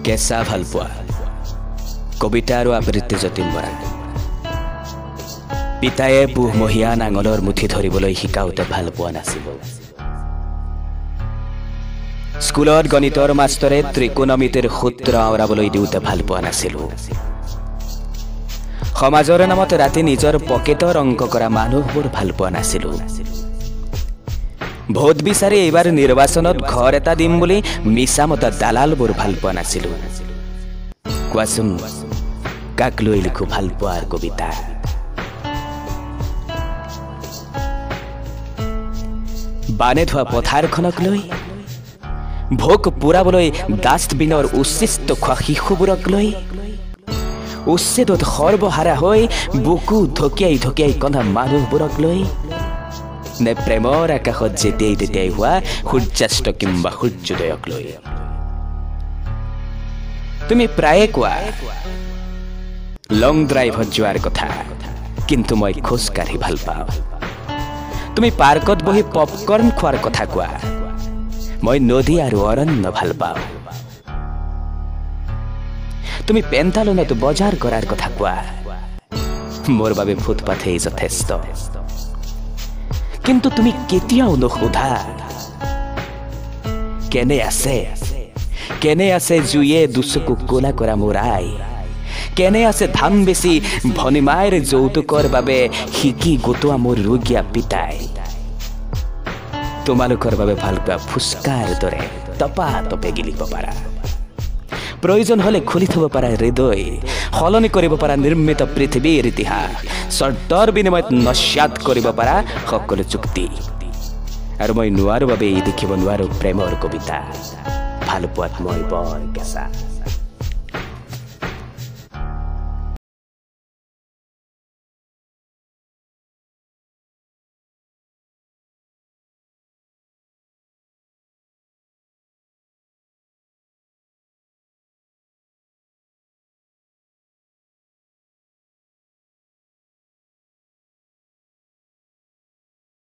কেঁচা ভাল পোৱা কবিতা আৰু আবৃত্তি যতীন বৰা পিতায়ে পুহমহীয়া নাঙলৰ মুঠি ধৰিবলৈ শিকাওঁতে ভাল পোৱা নাছিল স্কুলত গণিতৰ মাষ্টৰে ত্ৰিকোণমিতিৰ সূত্ৰ আওৰাবলৈ দিওঁতে ভাল পোৱা নাছিল সমাজৰ নামত ৰাতি নিজৰ পকেটৰ অংক কৰা মানুহবোৰ ভাল পোৱা নাছিল ভোট বিচাৰি এইবাৰ নিৰ্বাচনত ঘৰ এটা দিম বুলি মিছামতা দালালবোৰ ভাল পোৱা নাছিল কোৱাচোন কাক লৈ লিখো ভাল পোৱাৰ কবিতা বানে ধোৱা পথাৰখনক লৈ ভোক পুৰাবলৈ ডাষ্টবিনৰ উচ্ছিষ্ট খোৱা শিশুবোৰক লৈ উচ্ছেদত সৰ্বহাৰা হৈ বুকু ঢকিয়াই ঢকিয়াই কন্দা মানুহবোৰক লৈ নে প্ৰেমৰ আকাশত যেতিয়াই তেতিয়াই হোৱা সূৰ্যাস্ত কিম্বা সূৰ্যোদয়ক লৈ তুমি প্ৰায়ে কোৱা লং ড্ৰাইভত যোৱাৰ কথা কিন্তু মই খোজকাঢ়ি ভাল পাওঁ তুমি পাৰ্কত বহি পপকৰ্ণ খোৱাৰ কথা কোৱা মই নদী আৰু অৰণ্য ভাল পাওঁ তুমি পেণ্টালুনত বজাৰ কৰাৰ কথা কোৱা মোৰ বাবে ফুটপাথেই যথেষ্ট কিন্তু তুমি কেতিয়াও নোসোধা কেনে আছে জুয়ে দুচকু কোলা কৰা মোৰ আই কেনে আছে ধাম বেছি ভনিমাইৰ যৌতুকৰ বাবে শিকি গোটোৱা মোৰ ৰোগীয়া পিতাই তোমালোকৰ বাবে ভাল পোৱা ফুচকাৰ দৰে টপাটপে গিলিব পাৰা প্ৰয়োজন হলে খুলি থব পাৰা হৃদয় সলনি কৰিব পাৰা নিৰ্মিত পৃথিৱীৰ ইতিহাস চৰ্তৰ বিনিময়ত নস্যাৎ কৰিব পাৰা সকলো চুক্তি আৰু মই নোৱাৰো বাবে দেখিব নোৱাৰো প্ৰেমৰ কবিতা ভাল পোৱাত মই বৰ কেঁচা